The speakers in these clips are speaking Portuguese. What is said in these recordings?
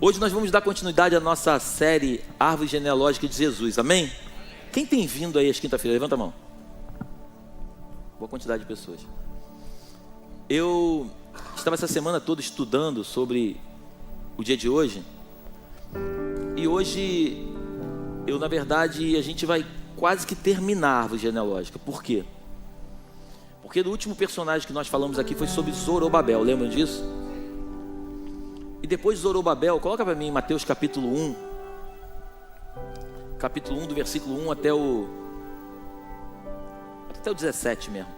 Hoje nós vamos dar continuidade à nossa série Árvore Genealógica de Jesus, amém? Quem tem vindo aí às quinta-feiras? Levanta a mão. Boa quantidade de pessoas. Eu estava essa semana toda estudando sobre o dia de hoje. E hoje, na verdade, a gente vai quase que terminar a árvore genealógica. Por quê? Porque o último personagem que nós falamos aqui foi sobre Zorobabel, lembram disso? E depois de Zorobabel, coloca para mim Mateus capítulo 1. Capítulo 1, do versículo 1 até o 17 mesmo.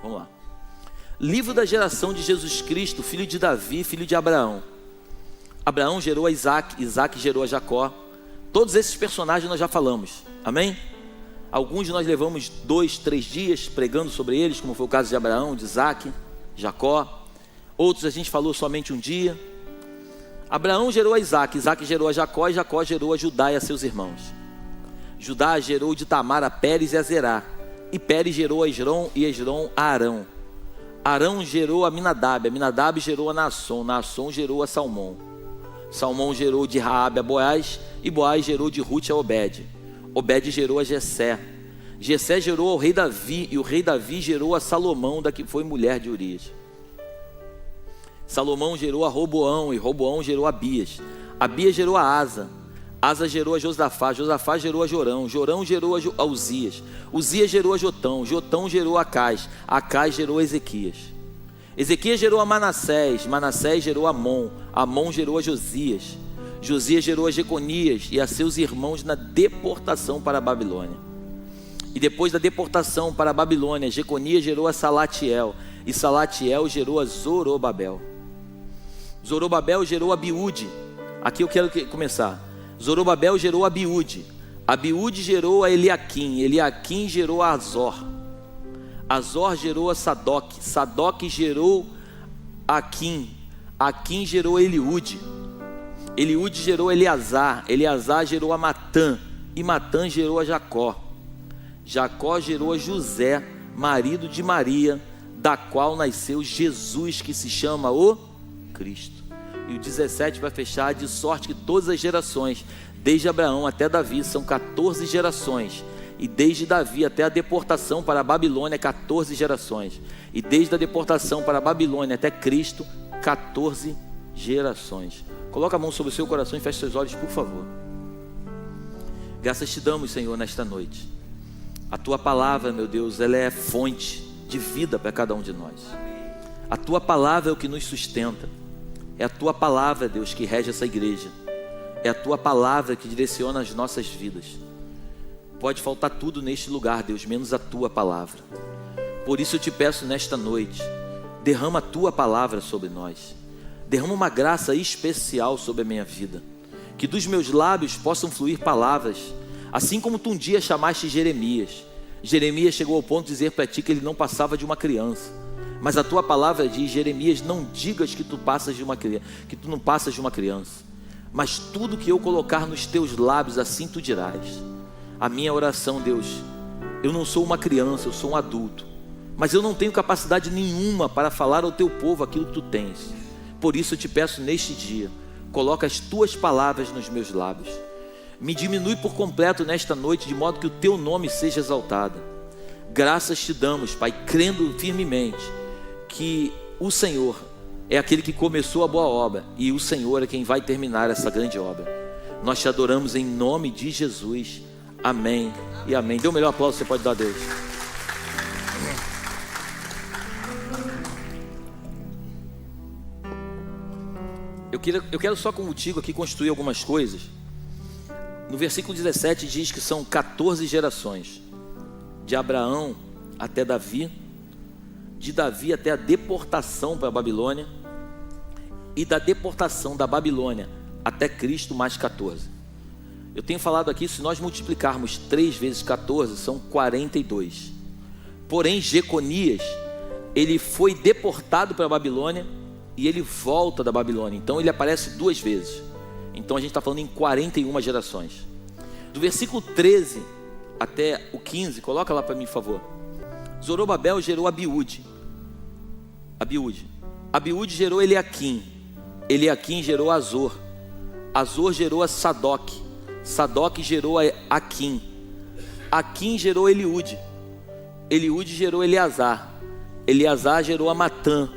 Vamos lá. Livro da geração de Jesus Cristo, filho de Davi, filho de Abraão. Abraão gerou a Isaac, Isaac gerou a Jacó. Todos esses personagens nós já falamos, amém? Alguns nós levamos 2, 3 dias pregando sobre eles, como foi o caso de Abraão, de Isaac, Jacó. Outros a gente falou somente um dia. Abraão gerou a Isaac, Isaac gerou a Jacó, e Jacó gerou a Judá e a seus irmãos. Judá gerou de Tamar a Pérez e a Zerá, e Pérez gerou a Esrom, e Esrom a Arão. Arão gerou a Aminadab gerou a Naasson, Naasson gerou a Salmão. Salmão gerou de Raabe a Boaz, e Boaz gerou de Rute a Obed. Obed gerou a Jessé. Jessé gerou ao rei Davi, e o rei Davi gerou a Salomão, da que foi mulher de Urias. Salomão gerou a Roboão, e Roboão gerou a Abias. Abias gerou a Asa. Asa gerou a Josafá. Josafá gerou a Jorão. Jorão gerou a Uzias. Uzias gerou a Jotão. Jotão gerou a Acás. Acás gerou a Ezequias. Ezequias gerou a Manassés. Manassés gerou a Amon. Amon gerou a Josias. Josias gerou a Jeconias e a seus irmãos na deportação para a Babilônia. E depois da deportação para a Babilônia, Jeconias gerou a Salatiel. E Salatiel gerou a Zorobabel. Zorobabel gerou a Abiúde. Aqui eu quero começar. Zorobabel gerou a Abiúde. Abiúde gerou a Eliaquim. Eliaquim gerou a Azor. Azor gerou a Sadoc. Sadoc gerou a Aquim. Aquim gerou a Eliúde. Eliúde gerou a Eleazar. Eleazar gerou a Matã. E Matã gerou a Jacó. Jacó gerou a José, marido de Maria, da qual nasceu Jesus, que se chama o Cristo. E o 17 vai fechar: de sorte que todas as gerações, desde Abraão até Davi, são 14 gerações. E desde Davi até a deportação para a Babilônia, 14 gerações. E desde a deportação para a Babilônia até Cristo, 14 gerações. Coloca a mão sobre o seu coração e feche seus olhos, por favor. Graças te damos, Senhor, nesta noite. A tua palavra, meu Deus, ela é fonte de vida para cada um de nós. A tua palavra é o que nos sustenta. É a tua palavra, Deus, que rege essa igreja. É a tua palavra que direciona as nossas vidas. Pode faltar tudo neste lugar, Deus, menos a tua palavra. Por isso eu te peço nesta noite, derrama a tua palavra sobre nós. Derrama uma graça especial sobre a minha vida. Que dos meus lábios possam fluir palavras, assim como tu um dia chamaste Jeremias. Jeremias chegou ao ponto de dizer para ti que ele não passava de uma criança. Mas a tua palavra diz: Jeremias, não digas que tu passas de uma criança, que tu não passas de uma criança. Mas tudo que eu colocar nos teus lábios, assim tu dirás. A minha oração, Deus, eu não sou uma criança, eu sou um adulto. Mas eu não tenho capacidade nenhuma para falar ao teu povo aquilo que tu tens. Por isso eu te peço neste dia, coloca as tuas palavras nos meus lábios. Me diminui por completo nesta noite, de modo que o teu nome seja exaltado. Graças te damos, Pai, crendo firmemente que o Senhor é aquele que começou a boa obra e o Senhor é quem vai terminar essa grande obra. Nós te adoramos em nome de Jesus. Amém e amém. Dê o melhor aplauso que você pode dar a Deus. Eu quero só contigo aqui construir algumas coisas. No versículo 17 diz que são 14 gerações, de Abraão até Davi, de Davi até a deportação para a Babilônia, e da deportação da Babilônia até Cristo mais 14. Eu tenho falado aqui, se nós multiplicarmos 3 vezes 14, são 42. Porém, Jeconias, ele foi deportado para a Babilônia e ele volta da Babilônia. Então ele aparece 2 vezes. Então a gente está falando em 41 gerações. Do versículo 13 até o 15, coloca lá para mim, por favor. Zorobabel gerou Abiúde. Abiúde gerou Eliaquim. Eliaquim gerou Azor. Azor gerou a Sadoc, Sadoc gerou a Aquim, Aquim gerou Eliúde, Eliúde gerou Eleazar, Eleazar gerou a Matã,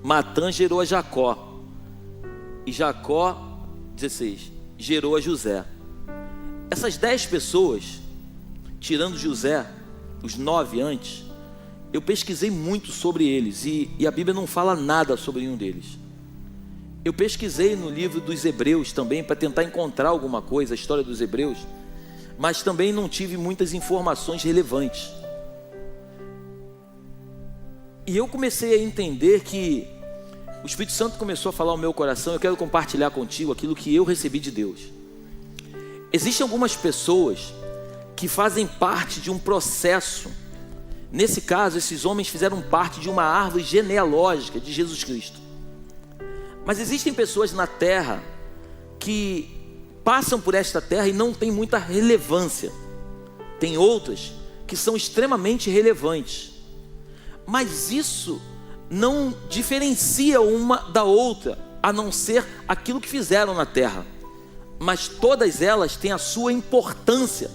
Matã gerou a Jacó, e Jacó, 16, gerou a José. Essas 10 pessoas, tirando José, os 9 antes, eu pesquisei muito sobre eles, e a Bíblia não fala nada sobre nenhum deles. Eu pesquisei no livro dos Hebreus também, para tentar encontrar alguma coisa, a história dos Hebreus, mas também não tive muitas informações relevantes. E eu comecei a entender que o Espírito Santo começou a falar ao meu coração. Eu quero compartilhar contigo aquilo que eu recebi de Deus. Existem algumas pessoas que fazem parte de um processo. Nesse caso, esses homens fizeram parte de uma árvore genealógica de Jesus Cristo. Mas existem pessoas na terra que passam por esta terra e não tem muita relevância. Tem outras que são extremamente relevantes. Mas isso não diferencia uma da outra, a não ser aquilo que fizeram na terra. Mas todas elas têm a sua importância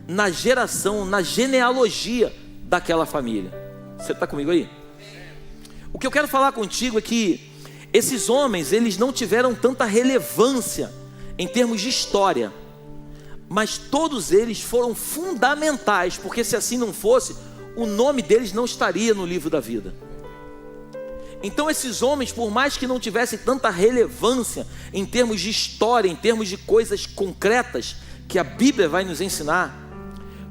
na geração, na genealogia daquela família. Você está comigo aí? O que eu quero falar contigo é que esses homens, eles não tiveram tanta relevância em termos de história, mas todos eles foram fundamentais, porque se assim não fosse, o nome deles não estaria no livro da vida. Então esses homens, por mais que não tivessem tanta relevância em termos de história, em termos de coisas concretas que a Bíblia vai nos ensinar,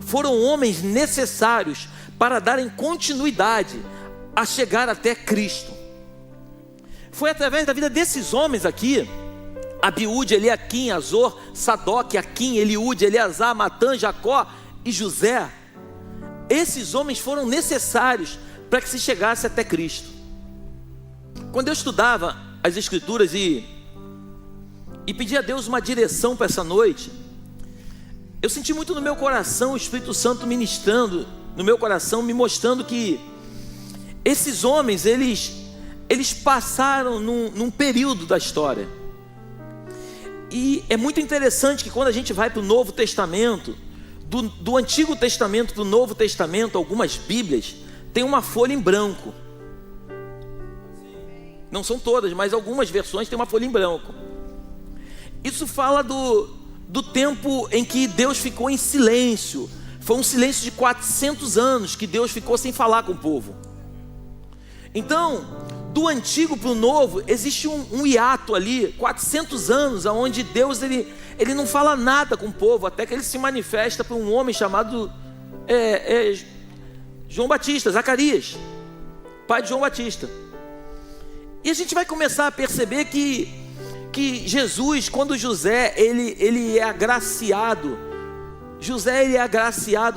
foram homens necessários para darem continuidade a chegar até Cristo. Foi através da vida desses homens aqui, Abiúde, Eliaquim, Azor, Sadoc, Aquim, Eliúde, Eleazar, Matã, Jacó e José. Esses homens foram necessários para que se chegasse até Cristo. Quando eu estudava as Escrituras e pedia a Deus uma direção para essa noite, eu senti muito no meu coração o Espírito Santo ministrando no meu coração, me mostrando que esses homens, eles passaram num período da história. E é muito interessante que quando a gente vai para o Novo Testamento, do Antigo Testamento para o Novo Testamento, algumas Bíblias tem uma folha em branco. Não são todas, mas algumas versões tem uma folha em branco. Isso fala do tempo em que Deus ficou em silêncio. Foi um silêncio de 400 anos que Deus ficou sem falar com o povo. Então, do antigo para o novo, existe um hiato ali, 400 anos, onde Deus ele não fala nada com o povo, até que ele se manifesta para um homem chamado João Batista, Zacarias, pai de João Batista. E a gente vai começar a perceber que Jesus, quando José ele é agraciado,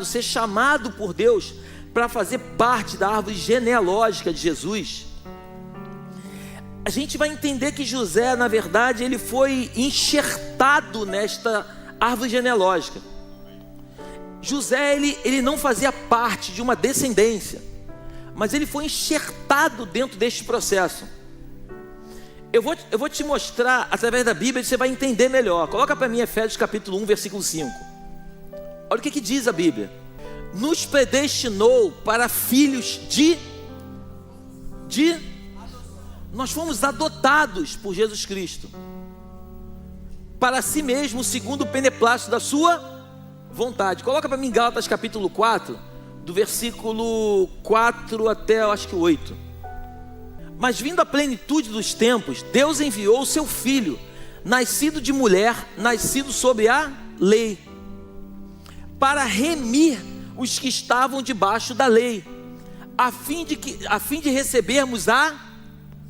ser chamado por Deus para fazer parte da árvore genealógica de Jesus, a gente vai entender que José, na verdade, ele foi enxertado nesta árvore genealógica. José, ele não fazia parte de uma descendência, mas ele foi enxertado dentro deste processo. Eu vou te mostrar, através da Bíblia, você vai entender melhor. Coloca para mim Efésios capítulo 1, versículo 5. Olha o que diz a Bíblia. Nos predestinou para filhos nós fomos adotados por Jesus Cristo para si mesmo, segundo o beneplácito da sua vontade. Coloca para mim Gálatas capítulo 4, do versículo 4 até, eu acho que 8. Mas vindo a plenitude dos tempos, Deus enviou o seu Filho, nascido de mulher, nascido sob a lei, para remir os que estavam debaixo da lei, a fim de recebermos a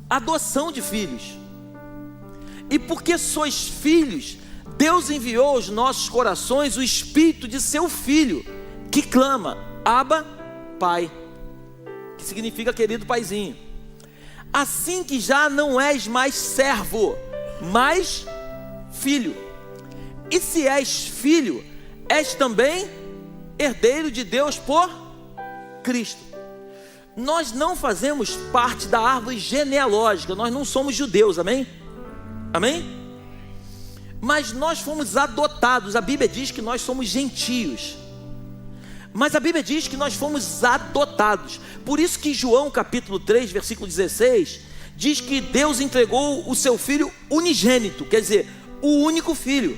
adoção de filhos. E porque sois filhos, Deus enviou aos nossos corações o Espírito de seu Filho, que clama, Abba, Pai, que significa querido paizinho. Assim que já não és mais servo, mas filho. E se és filho, és também herdeiro de Deus por Cristo. Nós não fazemos parte da árvore genealógica, nós não somos judeus, amém? Amém? mas nós fomos adotados. A Bíblia diz que nós somos gentios, mas a Bíblia diz que nós fomos adotados. Por isso que João capítulo 3, versículo 16, diz que Deus entregou o seu Filho unigênito, quer dizer, o único Filho.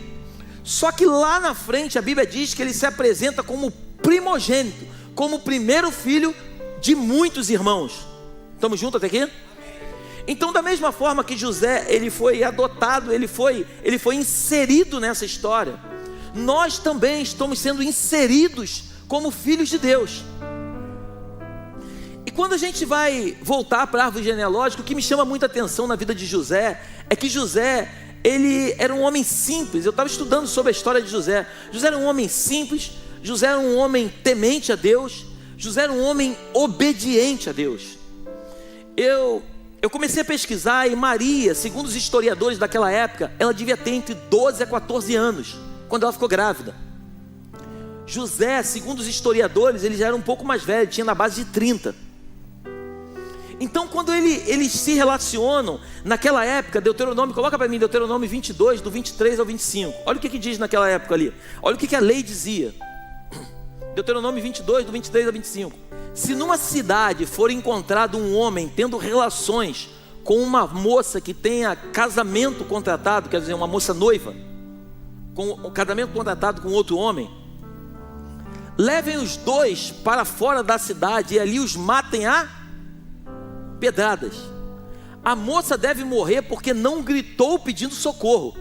Só que lá na frente a Bíblia diz que ele se apresenta como primogênito, como o primeiro filho de muitos irmãos. Estamos juntos até aqui? Então, da mesma forma que José, ele foi adotado, ele foi inserido nessa história, nós também estamos sendo inseridos como filhos de Deus. E quando a gente vai voltar para a árvore genealógica, o que me chama muita atenção na vida de José é que José, ele era um homem simples. Eu estava estudando sobre a história de José. José era um homem simples, José era um homem temente a Deus, José era um homem obediente a Deus. Eu comecei a pesquisar e Maria, segundo os historiadores daquela época, ela devia ter entre 12 a 14 anos, quando ela ficou grávida. José, segundo os historiadores, ele já era um pouco mais velho, tinha na base de 30. Então, quando eles se relacionam, naquela época, Deuteronômio, coloca para mim, Deuteronômio 22, do 23 ao 25. Olha o que diz naquela época ali. Olha o que a lei dizia. Deuteronômio 22, do 23 ao 25. Se numa cidade for encontrado um homem tendo relações com uma moça que tenha casamento contratado, quer dizer, uma moça noiva, com um casamento contratado com outro homem, levem os dois para fora da cidade e ali os matem a pedradas. A moça deve morrer porque não gritou pedindo socorro,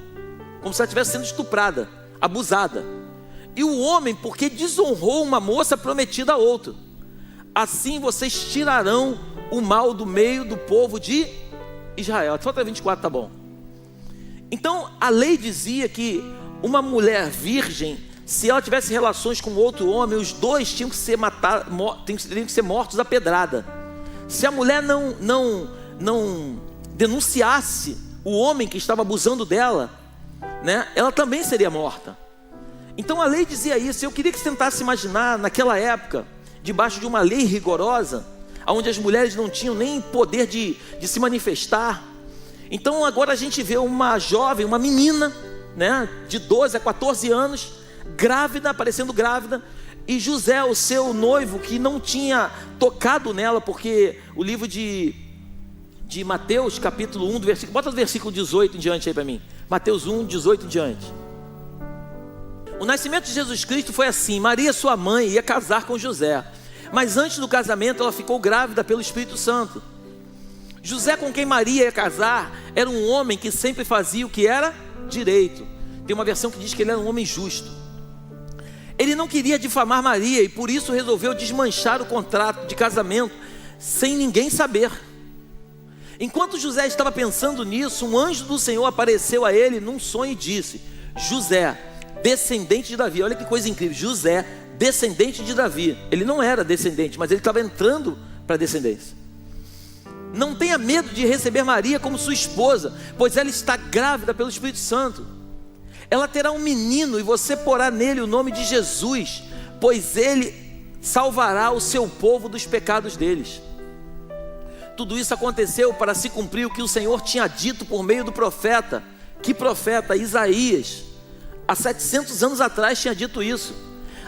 como se ela estivesse sendo estuprada, abusada. E o homem porque desonrou uma moça prometida a outro. Assim vocês tirarão o mal do meio do povo de Israel. Só até 24 tá bom. Então a lei dizia que uma mulher virgem, se ela tivesse relações com outro homem, os dois tinham que ser teriam que ser mortos à pedrada. Se a mulher não denunciasse o homem que estava abusando dela, né, ela também seria morta. Então a lei dizia isso. Eu queria que você tentasse imaginar naquela época, debaixo de uma lei rigorosa, onde as mulheres não tinham nem poder de se manifestar. Então agora a gente vê uma jovem, uma menina, né, de 12 a 14 anos, grávida, aparecendo grávida, e José, o seu noivo, que não tinha tocado nela, porque o livro de Mateus, capítulo 1, do versículo, bota o versículo 18 em diante aí para mim, Mateus 1, 18 em diante. O nascimento de Jesus Cristo foi assim: Maria, sua mãe, ia casar com José, mas antes do casamento ela ficou grávida pelo Espírito Santo. José, com quem Maria ia casar, era um homem que sempre fazia o que era direito. Tem uma versão que diz que ele era um homem justo. Ele não queria difamar Maria e por isso resolveu desmanchar o contrato de casamento sem ninguém saber. Enquanto José estava pensando nisso, um anjo do Senhor apareceu a ele num sonho e disse: José, descendente de Davi. Olha que coisa incrível, José, descendente de Davi. Ele não era descendente, mas ele estava entrando para a descendência. Não tenha medo de receber Maria como sua esposa, pois ela está grávida pelo Espírito Santo. Ela terá um menino e você porá nele o nome de Jesus, pois ele salvará o seu povo dos pecados deles. Tudo isso aconteceu para se cumprir o que o Senhor tinha dito por meio do profeta. Que profeta? Isaías. Há 700 anos atrás tinha dito isso.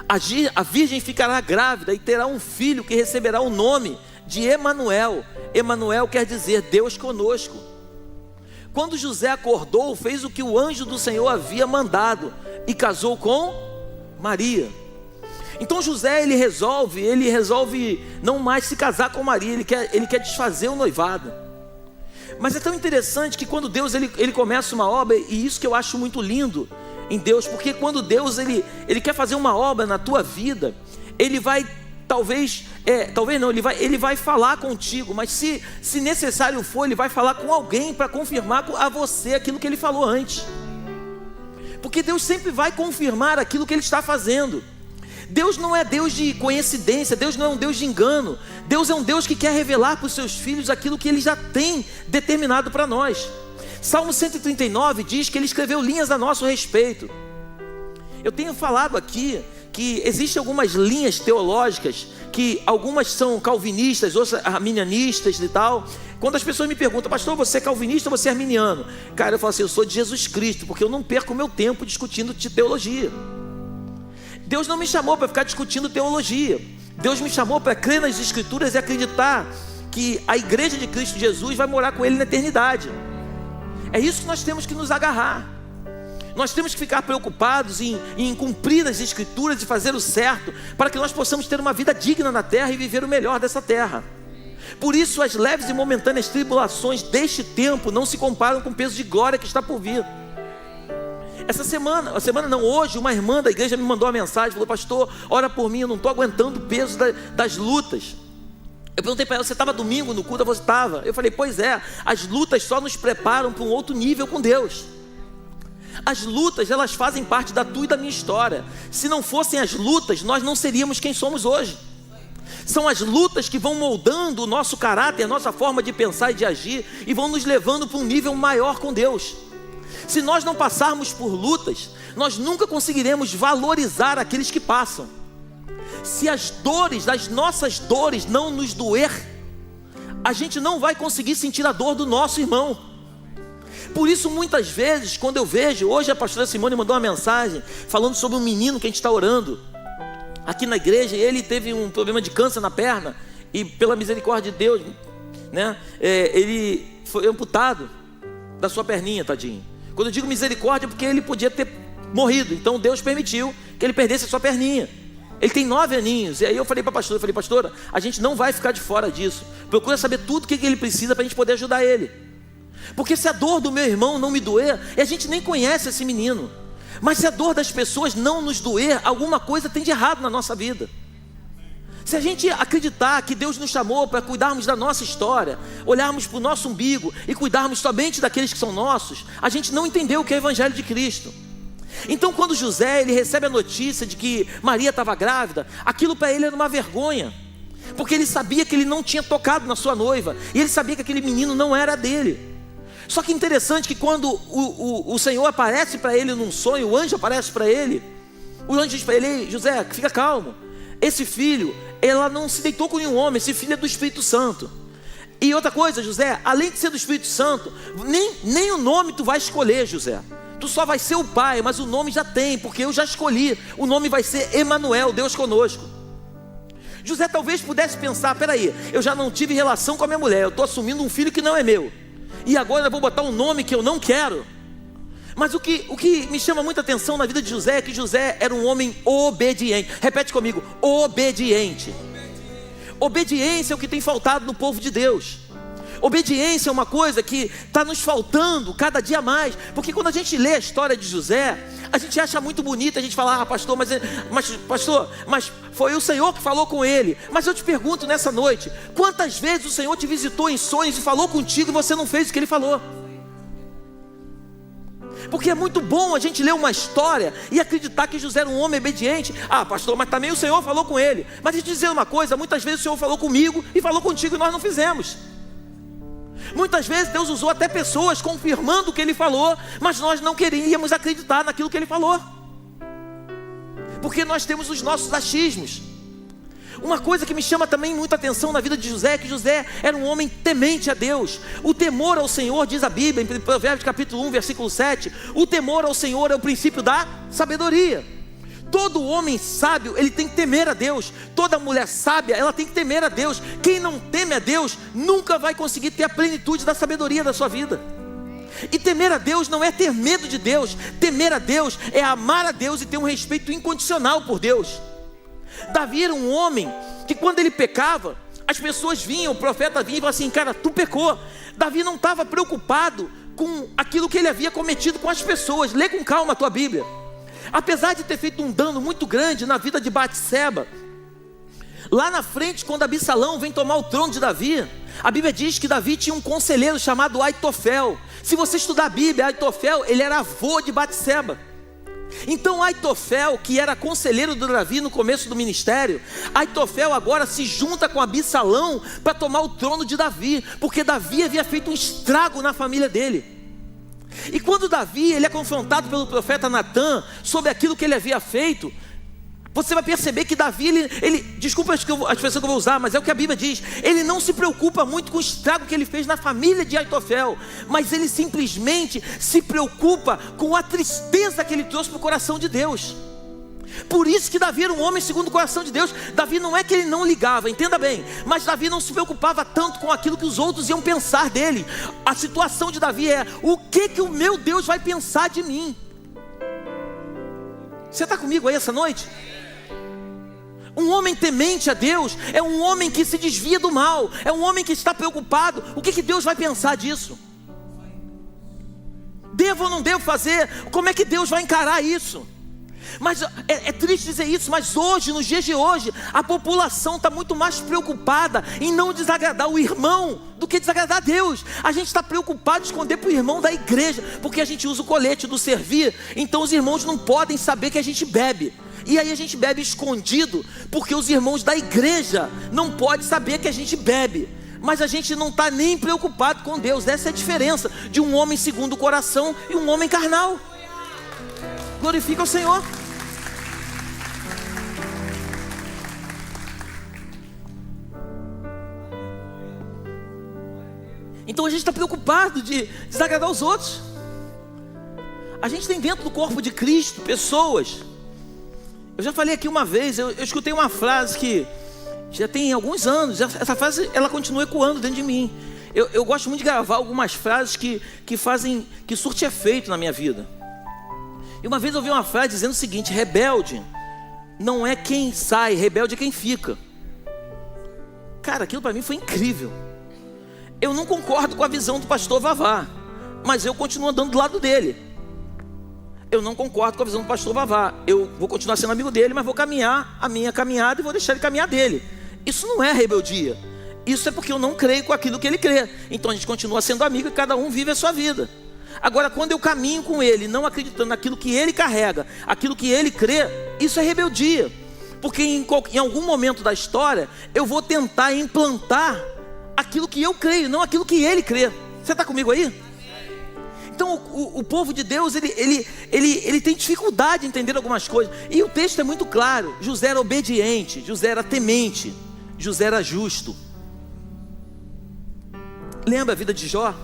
A virgem ficará grávida e terá um filho que receberá o nome de Emanuel. Emanuel quer dizer Deus conosco. Quando José acordou, fez o que o anjo do Senhor havia mandado e casou com Maria. Então José, ele resolve não mais se casar com Maria, ele quer desfazer o noivado. Mas é tão interessante que quando Deus ele começa uma obra, e isso que eu acho muito lindo em Deus, porque quando Deus ele quer fazer uma obra na tua vida, ele vai ele vai falar contigo, mas se necessário for, ele vai falar com alguém para confirmar a você aquilo que ele falou antes. Porque Deus sempre vai confirmar aquilo que ele está fazendo. Deus não é Deus de coincidência, Deus não é um Deus de engano. Deus é um Deus que quer revelar para os seus filhos aquilo que ele já tem determinado para nós. Salmo 139 diz que ele escreveu linhas a nosso respeito. Eu tenho falado aqui que existem algumas linhas teológicas, que algumas são calvinistas, outras arminianistas e tal, Quando as pessoas me perguntam, pastor, você é calvinista ou você é arminiano? Cara, eu falo assim, eu sou de Jesus Cristo, porque eu não perco o meu tempo discutindo teologia. Deus não me chamou para ficar discutindo teologia. Deus me chamou para crer nas Escrituras e acreditar que a igreja de Cristo Jesus vai morar com Ele na eternidade. É isso que nós temos que nos agarrar. Nós temos que ficar preocupados em cumprir as Escrituras e fazer o certo, para que nós possamos ter uma vida digna na terra e viver o melhor dessa terra. Por isso as leves e momentâneas tribulações deste tempo não se comparam com o peso de glória que está por vir. Hoje uma irmã da igreja me mandou uma mensagem, falou, pastor, ora por mim, eu não estou aguentando o peso das lutas. Eu perguntei para ela, você estava domingo no culto? Você estava. Eu falei, pois é, as lutas só nos preparam para um outro nível com Deus. As lutas, elas fazem parte da tua e da minha história. Se não fossem as lutas, nós não seríamos quem somos hoje. São as lutas que vão moldando o nosso caráter, a nossa forma de pensar e de agir, e vão nos levando para um nível maior com Deus. Se nós não passarmos por lutas, nós nunca conseguiremos valorizar aqueles que passam. Se as nossas dores não nos doer, a gente não vai conseguir sentir a dor do nosso irmão. Por isso muitas vezes, quando eu vejo, hoje a pastora Simone mandou uma mensagem, falando sobre um menino que a gente está orando, aqui na igreja, ele teve um problema de câncer na perna, e pela misericórdia de Deus, né, ele foi amputado da sua perninha, tadinho. Quando eu digo misericórdia, é porque ele podia ter morrido, então Deus permitiu que ele perdesse a sua perninha. Ele tem 9 aninhos, e aí eu falei para a pastora, pastora, a gente não vai ficar de fora disso, procura saber tudo o que ele precisa para a gente poder ajudar ele. Porque se a dor do meu irmão não me doer, e a gente nem conhece esse menino, mas se a dor das pessoas não nos doer, alguma coisa tem de errado na nossa vida. Se a gente acreditar que Deus nos chamou para cuidarmos da nossa história, olharmos para o nosso umbigo e cuidarmos somente daqueles que são nossos, a gente não entendeu o que é o Evangelho de Cristo. Então quando José ele recebe a notícia de que Maria estava grávida, aquilo para ele era uma vergonha, porque ele sabia que ele não tinha tocado na sua noiva, e ele sabia que aquele menino não era dele. Só que interessante que quando o Senhor aparece para ele num sonho, o anjo aparece para ele, o anjo diz para ele, José, fica calmo, esse filho, ela não se deitou com nenhum homem, esse filho é do Espírito Santo. E outra coisa, José, além de ser do Espírito Santo, nem o nome tu vai escolher, José. Tu só vai ser o pai, mas o nome já tem, porque eu já escolhi. O nome vai ser Emanuel, Deus conosco. José talvez pudesse pensar, peraí, eu já não tive relação com a minha mulher, eu estou assumindo um filho que não é meu, e agora eu vou botar um nome que eu não quero. Mas o que me chama muita atenção na vida de José é que José era um homem obediente. Repete comigo, obediente. Obediência é o que tem faltado no povo de Deus. Obediência é uma coisa que está nos faltando cada dia mais. Porque quando a gente lê a história de José, a gente acha muito bonita, a gente fala, pastor, mas foi o Senhor que falou com ele. Mas eu te pergunto nessa noite, quantas vezes o Senhor te visitou em sonhos e falou contigo e você não fez o que ele falou? Porque é muito bom a gente ler uma história e acreditar que José era um homem obediente. Pastor, mas também o Senhor falou com ele. Mas deixa eu te dizer uma coisa, muitas vezes o Senhor falou comigo e falou contigo e nós não fizemos. Muitas vezes Deus usou até pessoas confirmando o que ele falou, mas nós não queríamos acreditar naquilo que ele falou, porque nós temos os nossos achismos. Uma coisa que me chama também muita atenção na vida de José é que José era um homem temente a Deus. O temor ao Senhor, diz a Bíblia em Provérbios capítulo 1, versículo 7, o temor ao Senhor é o princípio da sabedoria. Todo homem sábio, ele tem que temer a Deus. Toda mulher sábia, ela tem que temer a Deus. Quem não teme a Deus, nunca vai conseguir ter a plenitude da sabedoria da sua vida. E temer a Deus não é ter medo de Deus. Temer a Deus é amar a Deus e ter um respeito incondicional por Deus. Davi era um homem que quando ele pecava, as pessoas vinham, o profeta vinha e falava assim, cara, tu pecou. Davi não estava preocupado com aquilo que ele havia cometido com as pessoas. Lê com calma a tua Bíblia. Apesar de ter feito um dano muito grande na vida de Batseba, lá na frente, quando Absalão vem tomar o trono de Davi, a Bíblia diz que Davi tinha um conselheiro chamado Aitofel. Se você estudar a Bíblia, Aitofel, ele era avô de Batseba. Então Aitofel, que era conselheiro do Davi no começo do ministério, Aitofel agora se junta com Absalão para tomar o trono de Davi, porque Davi havia feito um estrago na família dele. E quando Davi ele é confrontado pelo profeta Natã sobre aquilo que ele havia feito, Você vai perceber que Davi, desculpa as expressões que eu vou usar, mas é o que a Bíblia diz. Ele não se preocupa muito com o estrago que ele fez na família de Aitofel, mas ele simplesmente se preocupa com a tristeza que ele trouxe para o coração de Deus. Por isso que Davi era um homem segundo o coração de Deus. Davi não é que ele não ligava, entenda bem, mas Davi não se preocupava tanto com aquilo que os outros iam pensar dele. A situação de Davi é: o que o meu Deus vai pensar de mim? Você está comigo aí essa noite? Um homem temente a Deus é um homem que se desvia do mal, é um homem que está preocupado. O que Deus vai pensar disso? Devo ou não devo fazer? Como é que Deus vai encarar isso? Mas é triste dizer isso, mas hoje, nos dias de hoje, a população está muito mais preocupada em não desagradar o irmão do que desagradar a Deus. A gente está preocupado em esconder para o irmão da igreja, porque a gente usa o colete do servir, então os irmãos não podem saber que a gente bebe. E aí a gente bebe escondido, porque os irmãos da igreja não podem saber que a gente bebe. Mas a gente não está nem preocupado com Deus. Essa é a diferença de um homem segundo o coração e um homem carnal. Glorifica o Senhor. Então a gente está preocupado de desagradar os outros. A gente tem dentro do corpo de Cristo pessoas. Eu já falei aqui uma vez, eu escutei uma frase que já tem alguns anos. Essa frase, ela continua ecoando dentro de mim. Eu gosto muito de gravar algumas frases que surtem efeito na minha vida. E uma vez eu ouvi uma frase dizendo o seguinte: rebelde não é quem sai, rebelde é quem fica. Cara, aquilo para mim foi incrível. Eu não concordo com a visão do pastor Vavá, mas eu continuo andando do lado dele. Eu não concordo com a visão do pastor Vavá. Eu vou continuar sendo amigo dele, mas vou caminhar a minha caminhada e vou deixar ele caminhar dele. Isso não é rebeldia. Isso é porque eu não creio com aquilo que ele crê. Então a gente continua sendo amigo e cada um vive a sua vida. Agora, quando eu caminho com ele, não acreditando naquilo que ele carrega, aquilo que ele crê, isso é rebeldia. Porque em algum momento da história, eu vou tentar implantar aquilo que eu creio, não aquilo que ele crê. Você está comigo aí? Então o povo de Deus, ele tem dificuldade de entender algumas coisas. E o texto é muito claro. José era obediente, José era temente, José era justo. Lembra a vida de Jó?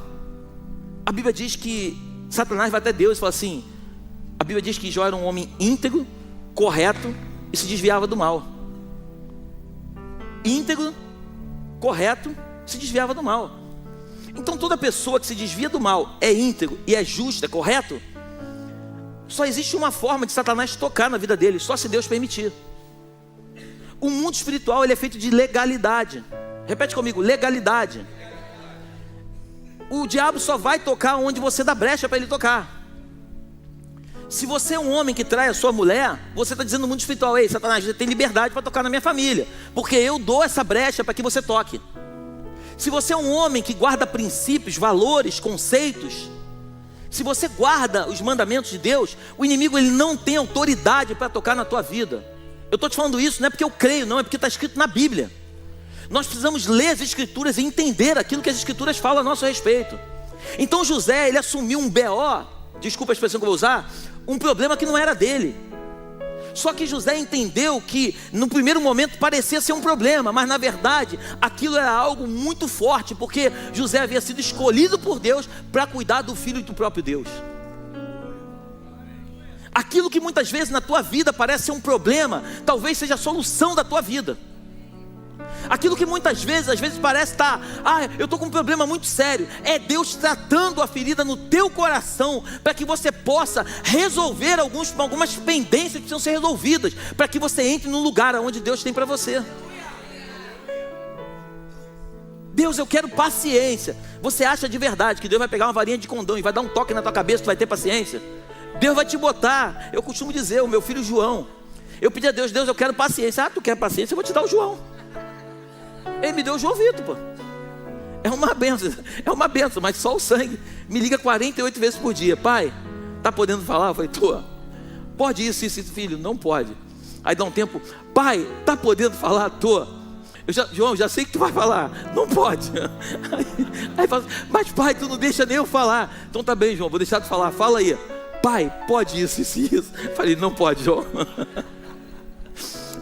A Bíblia diz que Satanás vai até Deus e fala assim. A Bíblia diz que Jó era um homem íntegro, correto e se desviava do mal. Íntegro, correto, se desviava do mal. Então toda pessoa que se desvia do mal é íntegro e é justo, é correto. Só existe uma forma de Satanás tocar na vida dele, só se Deus permitir. O mundo espiritual, ele é feito de legalidade. Repete comigo, legalidade. O diabo só vai tocar onde você dá brecha para ele tocar. Se você é um homem que trai a sua mulher, você está dizendo no mundo espiritual: ei, Satanás, você tem liberdade para tocar na minha família, porque eu dou essa brecha para que você toque. Se você é um homem que guarda princípios, valores, conceitos, se você guarda os mandamentos de Deus, o inimigo, ele não tem autoridade para tocar na tua vida. Eu estou te falando isso não é porque eu creio, não, é porque está escrito na Bíblia. Nós precisamos ler as Escrituras e entender aquilo que as Escrituras falam a nosso respeito. Então José, ele assumiu um BO, desculpa a expressão que eu vou usar, um problema que não era dele. Só que José entendeu que no primeiro momento parecia ser um problema, mas na verdade aquilo era algo muito forte, porque José havia sido escolhido por Deus para cuidar do filho do próprio Deus. Aquilo que muitas vezes na tua vida parece ser um problema, talvez seja a solução da tua vida. Aquilo que muitas vezes, às vezes parece estar, eu estou com um problema muito sério, é Deus tratando a ferida no teu coração, para que você possa resolver algumas pendências que precisam ser resolvidas, para que você entre no lugar onde Deus tem para você. Deus, eu quero paciência. Você acha de verdade que Deus vai pegar uma varinha de condão e vai dar um toque na tua cabeça, tu vai ter paciência? Deus vai te botar. Eu costumo dizer, o meu filho João, eu pedi a Deus, Deus, eu quero paciência. Tu quer paciência? Eu vou te dar o João. Ele me deu o João Vitor, pô. É uma benção, mas só o sangue. Me liga 48 vezes por dia. Pai, tá podendo falar? Eu falei, tô. Pode isso, filho? Não pode. Aí dá um tempo, pai, tá podendo falar? Tô. João, já sei que tu vai falar. Não pode. Aí fala, mas pai, tu não deixa nem eu falar. Então tá bem, João, vou deixar tu falar. Fala aí. Pai, pode isso. Falei, não pode, João.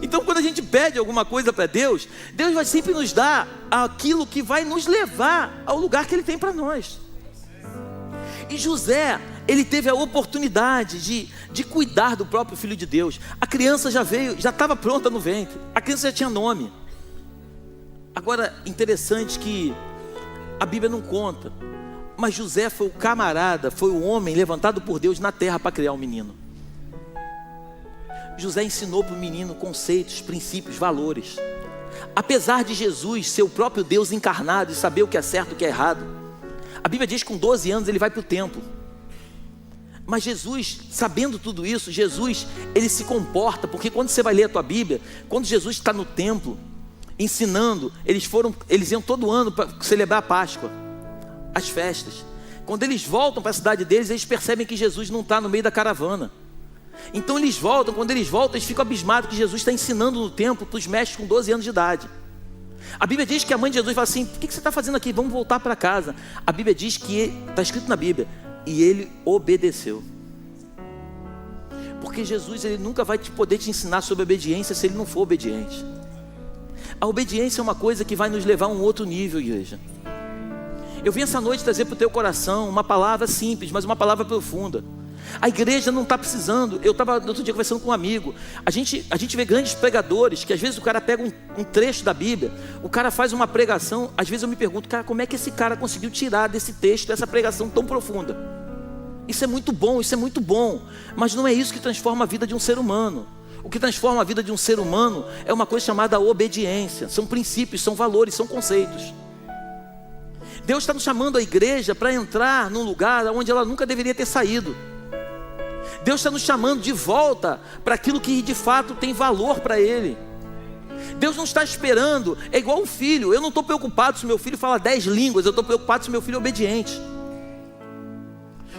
Então quando a gente pede alguma coisa para Deus, Deus vai sempre nos dar aquilo que vai nos levar ao lugar que Ele tem para nós. E José, ele teve a oportunidade de cuidar do próprio Filho de Deus. A criança já veio, já estava pronta no ventre, a criança já tinha nome. Agora, interessante que a Bíblia não conta, mas José foi o camarada, foi o homem levantado por Deus na terra para criar um menino. José ensinou para o menino conceitos, princípios, valores. Apesar de Jesus ser o próprio Deus encarnado e saber o que é certo e o que é errado, a Bíblia diz que com 12 anos ele vai para o templo. Mas Jesus, sabendo tudo isso, Jesus, ele se comporta, porque quando você vai ler a tua Bíblia, quando Jesus está no templo, ensinando, eles iam todo ano para celebrar a Páscoa, as festas. Quando eles voltam para a cidade deles, eles percebem que Jesus não está no meio da caravana. Então eles voltam, quando eles voltam, eles ficam abismados que Jesus está ensinando no templo para os mestres com 12 anos de idade. A Bíblia diz que a mãe de Jesus fala assim: o que você está fazendo aqui? Vamos voltar para casa. A Bíblia diz que, está escrito na Bíblia, e ele obedeceu. Porque Jesus, ele nunca vai poder te ensinar sobre obediência se ele não for obediente. A obediência é uma coisa que vai nos levar a um outro nível, igreja. Eu vim essa noite trazer para o teu coração uma palavra simples, mas uma palavra profunda. A igreja não está precisando. Eu estava outro dia conversando com um amigo. A gente vê grandes pregadores, que às vezes o cara pega um trecho da Bíblia, o cara faz uma pregação. Às vezes eu me pergunto, cara, como é que esse cara conseguiu tirar desse texto essa pregação tão profunda? Isso é muito bom, mas não é isso que transforma a vida de um ser humano. O que transforma a vida de um ser humano é uma coisa chamada obediência. São princípios, são valores, são conceitos. Deus está nos chamando a igreja para entrar num lugar onde ela nunca deveria ter saído. Deus está nos chamando de volta para aquilo que de fato tem valor para Ele. Deus não está esperando, é igual um filho. Eu não estou preocupado se meu filho fala 10 línguas, eu estou preocupado se meu filho é obediente.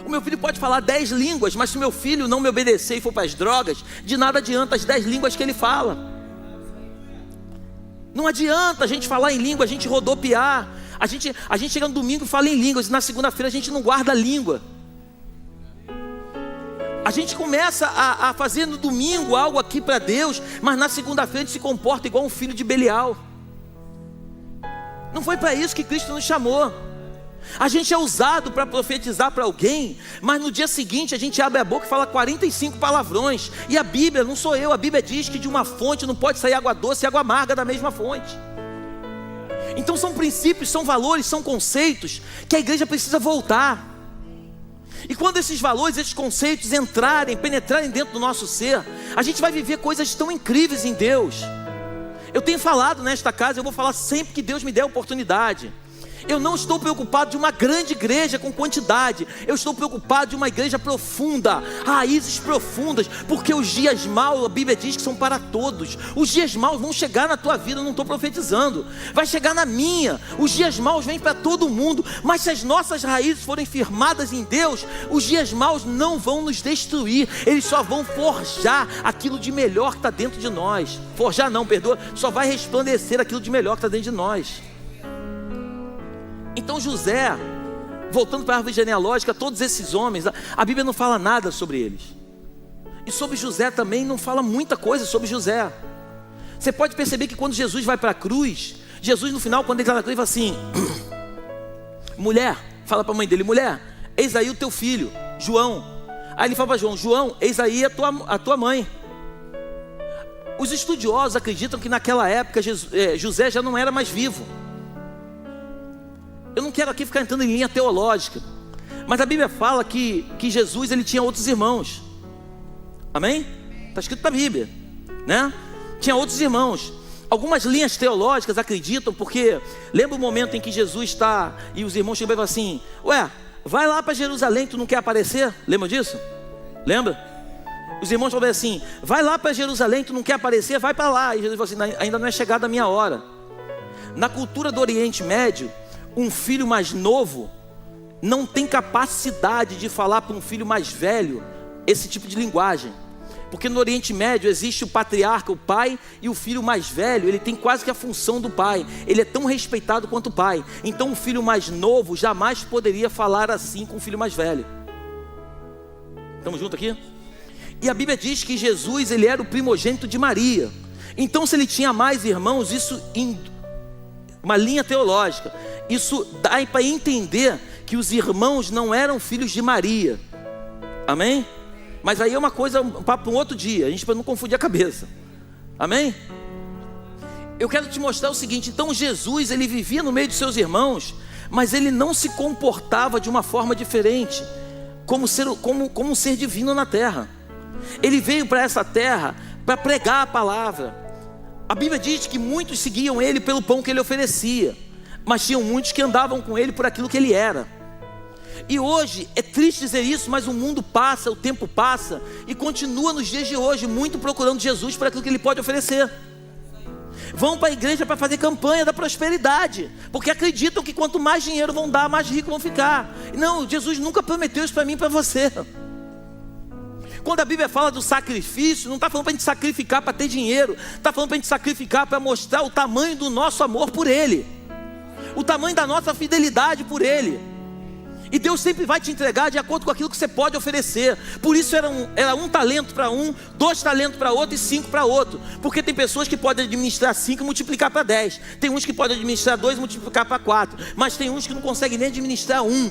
O meu filho pode falar 10 línguas, mas se meu filho não me obedecer e for para as drogas, de nada adianta as 10 línguas que ele fala. Não adianta a gente falar em língua, a gente rodopiar. A gente chega no domingo e fala em línguas, e na segunda-feira a gente não guarda a língua. A gente começa a fazer no domingo algo aqui para Deus, mas na segunda-feira a gente se comporta igual um filho de Belial. Não foi para isso que Cristo nos chamou. A gente é usado para profetizar para alguém, mas no dia seguinte a gente abre a boca e fala 45 palavrões. E a Bíblia, não sou eu, a Bíblia diz que de uma fonte não pode sair água doce e água amarga da mesma fonte. Então são princípios, são valores, são conceitos que a igreja precisa voltar. E quando esses valores, esses conceitos penetrarem dentro do nosso ser, a gente vai viver coisas tão incríveis em Deus. Eu tenho falado nesta casa, eu vou falar sempre que Deus me der a oportunidade. Eu não estou preocupado de uma grande igreja com quantidade. Eu estou preocupado de uma igreja profunda, raízes profundas, porque os dias maus, a Bíblia diz que são para todos. Os dias maus vão chegar na tua vida, eu não estou profetizando, vai chegar na minha. Os dias maus vêm para todo mundo, mas se as nossas raízes forem firmadas em Deus, os dias maus não vão nos destruir, eles só vão forjar aquilo de melhor que está dentro de nós. Forjar não, perdoa, só vai resplandecer aquilo de melhor que está dentro de nós. Então José, voltando para a árvore genealógica, todos esses homens, a Bíblia não fala nada sobre eles. E sobre José também não fala muita coisa sobre José. Você pode perceber que quando Jesus vai para a cruz, Jesus no final, quando ele está na cruz, fala assim: mulher, fala para a mãe dele, mulher, eis aí o teu filho, João. Aí ele fala para João, João, eis aí a tua mãe. Os estudiosos acreditam que naquela época José já não era mais vivo. Eu não quero aqui ficar entrando em linha teológica, mas a Bíblia fala que Jesus ele tinha outros irmãos. Amém? Está escrito na Bíblia, né? Tinha outros irmãos. Algumas linhas teológicas acreditam, porque lembra o momento em que Jesus está e os irmãos chegam e falam assim: ué, vai lá para Jerusalém, tu não quer aparecer? Lembra disso? Lembra? Os irmãos falam assim: vai lá para Jerusalém, tu não quer aparecer? Vai para lá. E Jesus falou assim: ainda não é chegada a minha hora. Na cultura do Oriente Médio, um filho mais novo não tem capacidade de falar para um filho mais velho esse tipo de linguagem. Porque no Oriente Médio existe o patriarca, o pai, e o filho mais velho, ele tem quase que a função do pai. Ele é tão respeitado quanto o pai. Então o filho mais novo jamais poderia falar assim com o filho mais velho. Estamos juntos aqui? E a Bíblia diz que Jesus, ele era o primogênito de Maria. Então, se ele tinha mais irmãos, isso em uma linha teológica, isso dá para entender que os irmãos não eram filhos de Maria. Amém? Mas aí é uma coisa, um papo um outro dia, a gente para não confundir a cabeça. Amém? Eu quero te mostrar o seguinte: então Jesus, ele vivia no meio de seus irmãos, mas ele não se comportava de uma forma diferente, como um ser divino na terra. Ele veio para essa terra para pregar a palavra. A Bíblia diz que muitos seguiam ele pelo pão que ele oferecia, mas tinham muitos que andavam com ele por aquilo que ele era. E hoje, é triste dizer isso, mas o mundo passa, o tempo passa, e continua nos dias de hoje, muito procurando Jesus por aquilo que ele pode oferecer. Vão para a igreja para fazer campanha da prosperidade, porque acreditam que quanto mais dinheiro vão dar, mais ricos vão ficar. Não, Jesus nunca prometeu isso para mim e para você. Quando a Bíblia fala do sacrifício, não está falando para a gente sacrificar para ter dinheiro, está falando para a gente sacrificar para mostrar o tamanho do nosso amor por Ele, o tamanho da nossa fidelidade por Ele. E Deus sempre vai te entregar de acordo com aquilo que você pode oferecer. Por isso era um talento para um, 2 talentos para outro e 5 para outro. Porque tem pessoas que podem administrar 5 e multiplicar para 10. Tem uns que podem administrar 2 e multiplicar para 4. Mas tem uns que não conseguem nem administrar 1.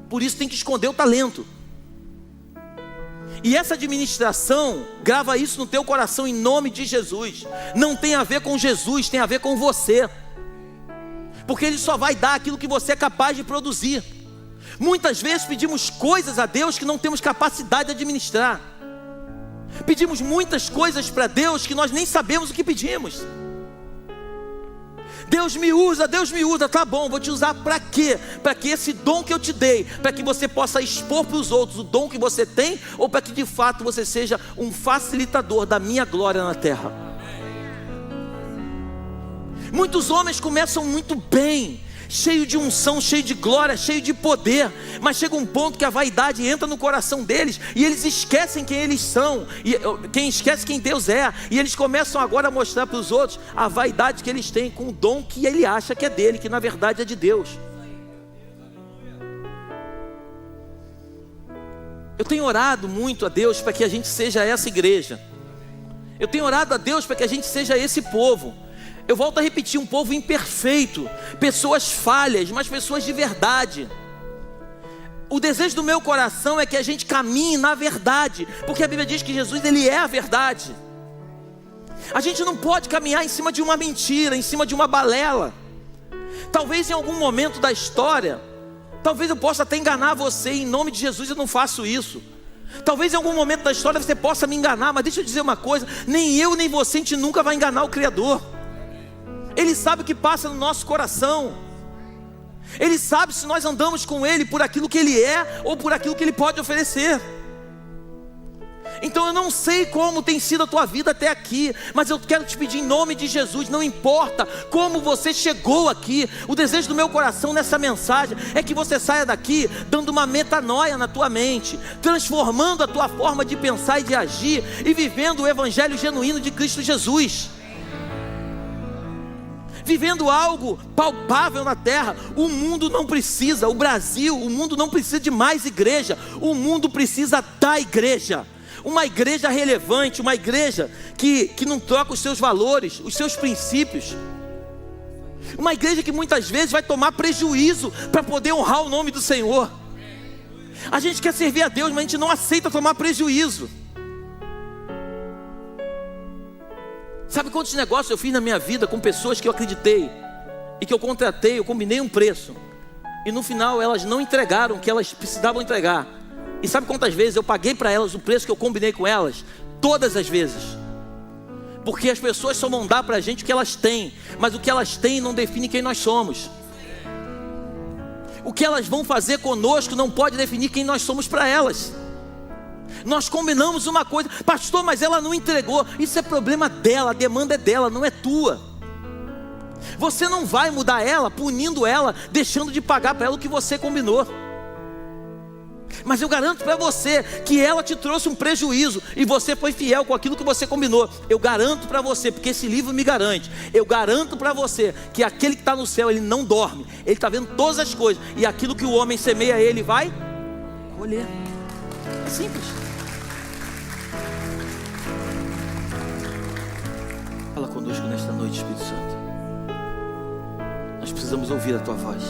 Por isso tem que esconder o talento. E essa administração, grava isso no teu coração em nome de Jesus. Não tem a ver com Jesus, tem a ver com você. Porque Ele só vai dar aquilo que você é capaz de produzir. Muitas vezes pedimos coisas a Deus que não temos capacidade de administrar. Pedimos muitas coisas para Deus que nós nem sabemos o que pedimos. Deus me usa, tá bom, vou te usar para quê? Para que esse dom que eu te dei, para que você possa expor para os outros o dom que você tem, ou para que de fato você seja um facilitador da minha glória na terra. Muitos homens começam muito bem, cheio de unção, cheio de glória, cheio de poder, mas chega um ponto que a vaidade entra no coração deles e eles esquecem quem eles são, e quem esquece quem Deus é, e eles começam agora a mostrar para os outros a vaidade que eles têm com o dom que ele acha que é dele, que na verdade é de Deus. Eu tenho orado muito a Deus para que a gente seja essa igreja. Eu tenho orado a Deus para que a gente seja esse povo. Eu volto a repetir, um povo imperfeito, pessoas falhas, mas pessoas de verdade. O desejo do meu coração é que a gente caminhe na verdade, porque a Bíblia diz que Jesus, Ele é a verdade. A gente não pode caminhar em cima de uma mentira, em cima de uma balela. Talvez em algum momento da história, talvez eu possa até enganar você, em nome de Jesus eu não faço isso. Talvez em algum momento da história você possa me enganar, mas deixa eu dizer uma coisa, nem eu nem você, a gente nunca vai enganar o Criador. Ele sabe o que passa no nosso coração. Ele sabe se nós andamos com Ele por aquilo que Ele é ou por aquilo que Ele pode oferecer. Então eu não sei como tem sido a tua vida até aqui, mas eu quero te pedir em nome de Jesus, não importa como você chegou aqui, o desejo do meu coração nessa mensagem é que você saia daqui dando uma metanoia na tua mente, transformando a tua forma de pensar e de agir e vivendo o evangelho genuíno de Cristo Jesus. Vivendo algo palpável na terra. O mundo não precisa, o Brasil, o mundo não precisa de mais igreja. O mundo precisa da igreja. Uma igreja relevante, uma igreja que não troca os seus valores, os seus princípios. Uma igreja que muitas vezes vai tomar prejuízo para poder honrar o nome do Senhor. A gente quer servir a Deus, mas a gente não aceita tomar prejuízo. Sabe quantos negócios eu fiz na minha vida com pessoas que eu acreditei e que eu contratei, eu combinei um preço e no final elas não entregaram o que elas precisavam entregar. E sabe quantas vezes eu paguei para elas o preço que eu combinei com elas? Todas as vezes. Porque as pessoas só vão dar para a gente o que elas têm, mas o que elas têm não define quem nós somos. O que elas vão fazer conosco não pode definir quem nós somos para elas. Nós combinamos uma coisa, pastor, mas ela não entregou. Isso é problema dela, a demanda é dela, não é tua. Você não vai mudar ela, punindo ela, deixando de pagar para ela o que você combinou. Mas eu garanto para você que ela te trouxe um prejuízo e você foi fiel com aquilo que você combinou. Eu garanto para você, porque esse livro me garante. Eu garanto para você que aquele que está no céu, ele não dorme. Ele está vendo todas as coisas. E aquilo que o homem semeia, ele vai colher. É simples. conosco nesta noite, Espírito Santo. Nós precisamos ouvir a tua voz.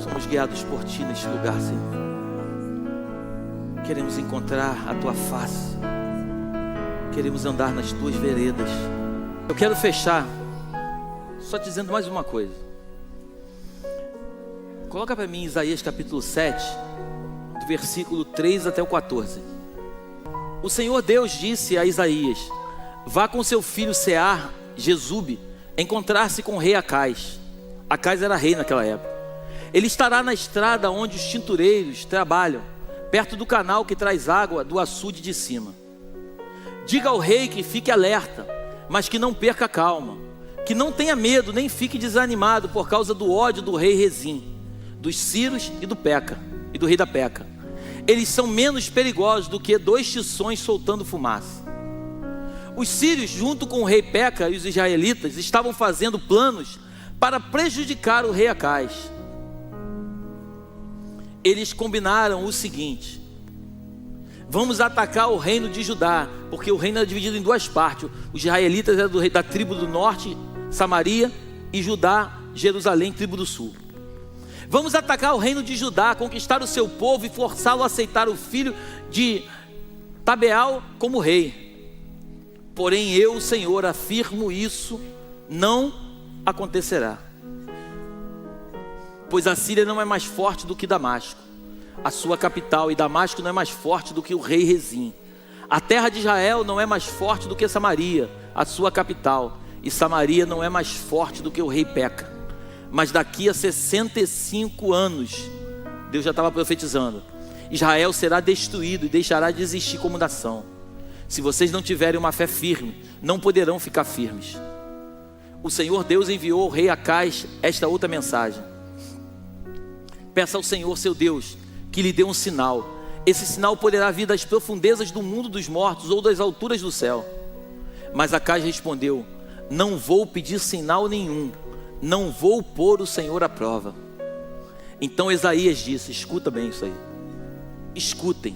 Somos guiados por ti neste lugar, Senhor. Queremos encontrar a tua face. Queremos andar nas tuas veredas. Eu quero fechar só dizendo mais uma coisa. Coloca para mim Isaías capítulo 7, do versículo 3 até o 14. O Senhor Deus disse a Isaías: vá com seu filho Sear, Jesube, encontrar-se com o rei Acais. Acais era rei naquela época. Ele estará na estrada onde os tintureiros trabalham, perto do canal que traz água do açude de cima. Diga ao rei que fique alerta, mas que não perca a calma, que não tenha medo, nem fique desanimado por causa do ódio do rei Rezim, dos Sírios e do Peca, e do rei da Peca. Eles são menos perigosos do que 2 tições soltando fumaça. Os sírios, junto com o rei Peca e os israelitas, estavam fazendo planos para prejudicar o rei Acais. Eles combinaram o seguinte: vamos atacar o reino de Judá, porque o reino era dividido em 2 partes. Os israelitas eram da tribo do norte, Samaria, e Judá, Jerusalém, tribo do sul. Vamos atacar o reino de Judá, conquistar o seu povo e forçá-lo a aceitar o filho de Tabeal como rei. Porém eu, Senhor, afirmo isso não acontecerá. Pois a Síria não é mais forte do que Damasco, a sua capital, e Damasco não é mais forte do que o rei Rezim. A terra de Israel não é mais forte do que Samaria, a sua capital, e Samaria não é mais forte do que o rei Peca. Mas daqui a 65 anos, Deus já estava profetizando, Israel será destruído e deixará de existir como nação. Se vocês não tiverem uma fé firme, não poderão ficar firmes. O Senhor Deus enviou ao rei Acais esta outra mensagem: peça ao Senhor seu Deus que lhe dê um sinal. Esse sinal poderá vir das profundezas do mundo dos mortos ou das alturas do céu. Mas Acais respondeu: não vou pedir sinal nenhum, não vou pôr o Senhor à prova. Então Isaías disse: escuta bem isso aí, escutem,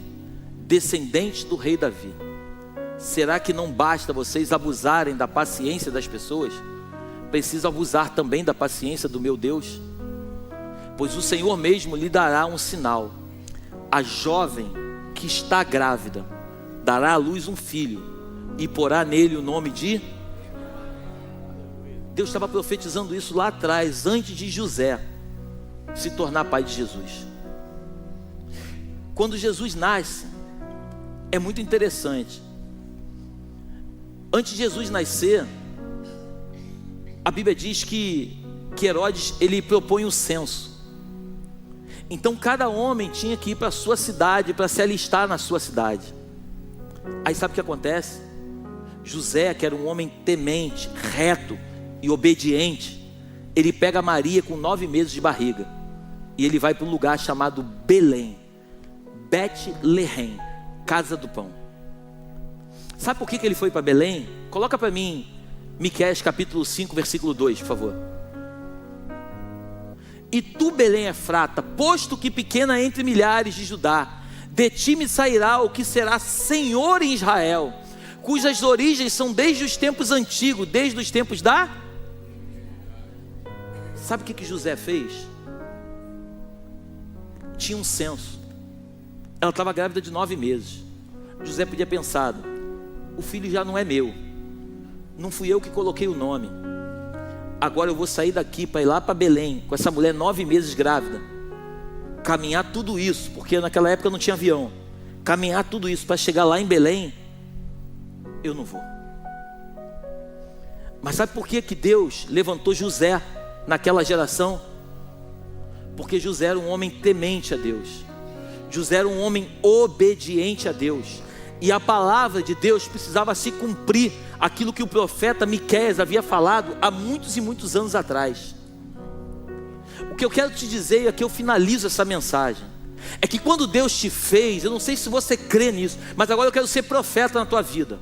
descendentes do rei Davi, será que não basta vocês abusarem da paciência das pessoas? Preciso abusar também da paciência do meu Deus? Pois o Senhor mesmo lhe dará um sinal: a jovem que está grávida dará à luz um filho e porá nele o nome de... Deus estava profetizando isso lá atrás, antes de José se tornar pai de Jesus. Quando Jesus nasce, é muito interessante. Antes de Jesus nascer, a Bíblia diz que Herodes, ele propõe um censo. Então cada homem tinha que ir para a sua cidade, para se alistar na sua cidade. Aí sabe o que acontece? José, que era um homem temente, reto e obediente, ele pega Maria com 9 meses de barriga, e ele vai para um lugar chamado Belém, Betlehem, casa do pão. Sabe por que ele foi para Belém? Coloca para mim Miqueias capítulo 5, versículo 2, por favor. E tu, Belém Efrata, posto que pequena entre milhares de Judá, de ti me sairá o que será Senhor em Israel, cujas origens são desde os tempos antigos, desde os tempos da... Sabe o que José fez? Tinha um censo. Ela estava grávida de 9 meses. José podia pensar: o filho já não é meu, não fui eu que coloquei o nome. Agora eu vou sair daqui para ir lá para Belém, com essa mulher 9 meses grávida, caminhar tudo isso, porque naquela época não tinha avião, caminhar tudo isso para chegar lá em Belém, eu não vou. Mas sabe por que Deus levantou José naquela geração? Porque José era um homem temente a Deus, José era um homem obediente a Deus, e a palavra de Deus precisava se cumprir, aquilo que o profeta Miqueias havia falado há muitos e muitos anos atrás. O que eu quero te dizer, é que eu finalizo essa mensagem, é que quando Deus te fez, eu não sei se você crê nisso, mas agora eu quero ser profeta na tua vida.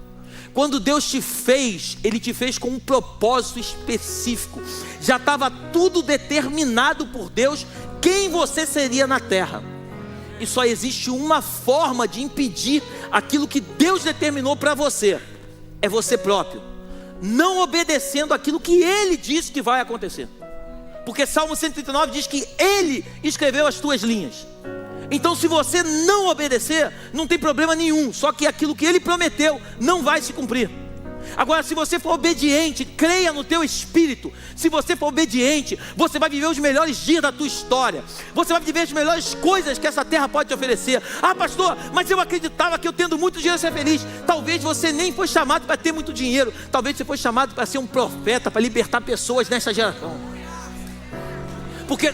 Quando Deus te fez, Ele te fez com um propósito específico. Já estava tudo determinado por Deus, quem você seria na terra. E só existe uma forma de impedir aquilo que Deus determinou para você: é você próprio. não obedecendo aquilo que Ele disse que vai acontecer. Porque Salmo 139 diz que Ele escreveu as tuas linhas. Então se você não obedecer, não tem problema nenhum. Só que aquilo que Ele prometeu não vai se cumprir. Agora, se você for obediente, creia no teu espírito. Se você for obediente, você vai viver os melhores dias da tua história. Você vai viver as melhores coisas que essa terra pode te oferecer. Ah, pastor, mas eu acreditava que eu tendo muito dinheiro eu ia ser feliz. Talvez você nem foi chamado para ter muito dinheiro. Talvez você foi chamado para ser um profeta, para libertar pessoas nessa geração. Porque,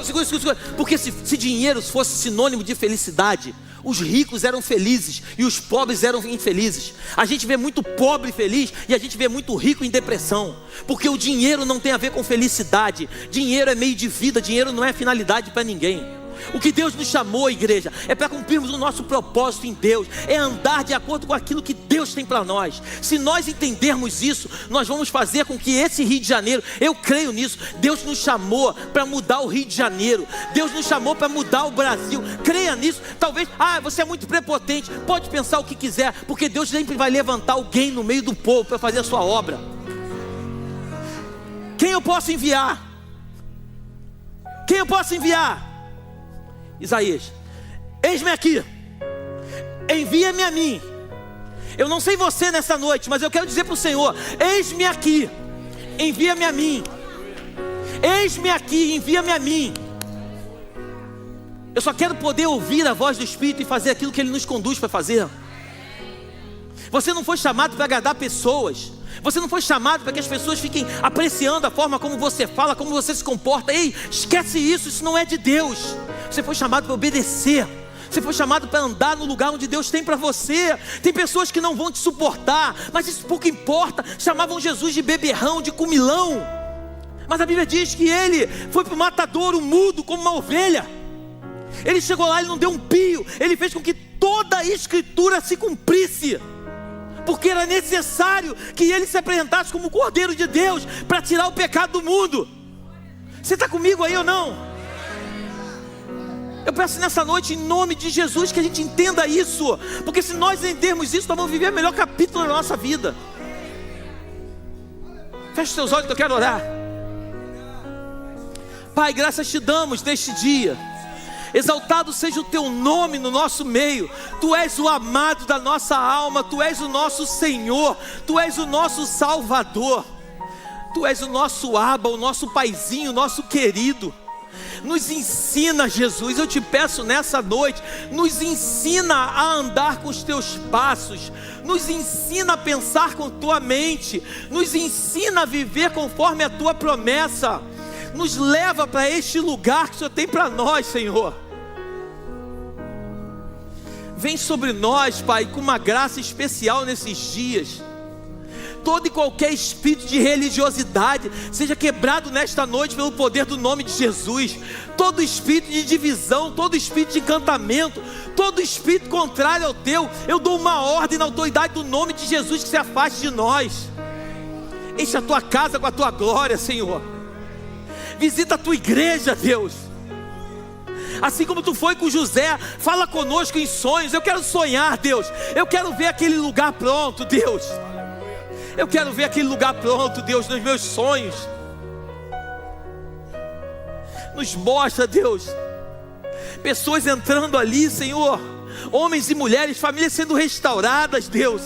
segura. Porque se dinheiro fosse sinônimo de felicidade, os ricos eram felizes e os pobres eram infelizes. A gente vê muito pobre feliz e a gente vê muito rico em depressão. Porque o dinheiro não tem a ver com felicidade. Dinheiro é meio de vida, dinheiro não é finalidade para ninguém. O que Deus nos chamou, igreja, é para cumprirmos o nosso propósito em Deus. É andar de acordo com aquilo que Deus tem para nós. Se nós entendermos isso, nós vamos fazer com que esse Rio de Janeiro, eu creio nisso, Deus nos chamou para mudar o Rio de Janeiro. Deus nos chamou para mudar o Brasil. Creia nisso. Talvez, você é muito prepotente. Pode pensar o que quiser, porque Deus sempre vai levantar alguém no meio do povo para fazer a sua obra. Quem eu posso enviar? Quem eu posso enviar? Isaías, eis-me aqui, envia-me a mim. Eu não sei você nessa noite, mas eu quero dizer para o Senhor: eis-me aqui, envia-me a mim. Eis-me aqui, envia-me a mim. Eu só quero poder ouvir a voz do Espírito e fazer aquilo que Ele nos conduz para fazer. Você não foi chamado para agradar pessoas. Você não foi chamado para que as pessoas fiquem apreciando a forma como você fala, como você se comporta. Ei, esquece isso, isso não é de Deus. Você foi chamado para obedecer. Você foi chamado para andar no lugar onde Deus tem para você. Tem pessoas que não vão te suportar, mas isso pouco importa. Chamavam Jesus de beberrão, de comilão. Mas a Bíblia diz que Ele foi para o matadouro mudo como uma ovelha. Ele chegou lá, Ele não deu um pio. Ele fez com que toda a Escritura se cumprisse. Porque era necessário que Ele se apresentasse como o Cordeiro de Deus para tirar o pecado do mundo. Você está comigo aí ou não? Eu peço nessa noite, em nome de Jesus, que a gente entenda isso. Porque se nós entendermos isso, nós vamos viver o melhor capítulo da nossa vida. Feche os seus olhos que eu quero orar. Pai, graças te damos neste dia. Exaltado seja o teu nome no nosso meio. Tu és o amado da nossa alma. Tu és o nosso Senhor. Tu és o nosso Salvador. Tu és o nosso Abba, o nosso paizinho, o nosso querido. Nos ensina, Jesus, eu te peço nessa noite, nos ensina a andar com os teus passos, nos ensina a pensar com tua mente, nos ensina a viver conforme a tua promessa, nos leva para este lugar que o Senhor tem para nós, Senhor. Vem sobre nós, Pai, com uma graça especial nesses dias. Todo e qualquer espírito de religiosidade seja quebrado nesta noite pelo poder do nome de Jesus. Todo espírito de divisão, todo espírito de encantamento, todo espírito contrário ao teu, eu dou uma ordem na autoridade do nome de Jesus que se afaste de nós. Enche a tua casa com a tua glória, Senhor. Visita a tua igreja, Deus. Assim como tu foi com José, fala conosco em sonhos. Eu quero sonhar, Deus. Eu quero ver aquele lugar pronto, Deus. Eu quero ver aquele lugar pronto, Deus, nos meus sonhos. Nos mostra, Deus, pessoas entrando ali, Senhor, homens e mulheres, famílias sendo restauradas, Deus.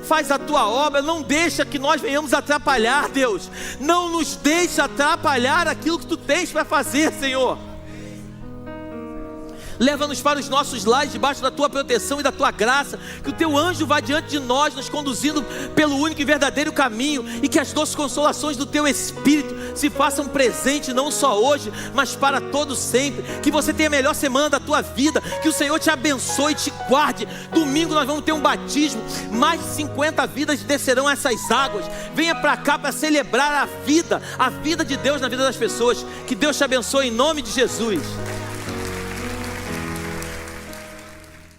Faz a tua obra, não deixa que nós venhamos atrapalhar, Deus. Não nos deixa atrapalhar aquilo que tu tens para fazer, Senhor. Leva-nos para os nossos lares, debaixo da tua proteção e da tua graça. Que o teu anjo vá diante de nós, nos conduzindo pelo único e verdadeiro caminho. E que as doces consolações do teu Espírito se façam presentes, não só hoje, mas para todo sempre. Que você tenha a melhor semana da tua vida. Que o Senhor te abençoe e te guarde. Domingo nós vamos ter um batismo. Mais de 50 vidas descerão essas águas. Venha para cá para celebrar a vida de Deus na vida das pessoas. Que Deus te abençoe em nome de Jesus.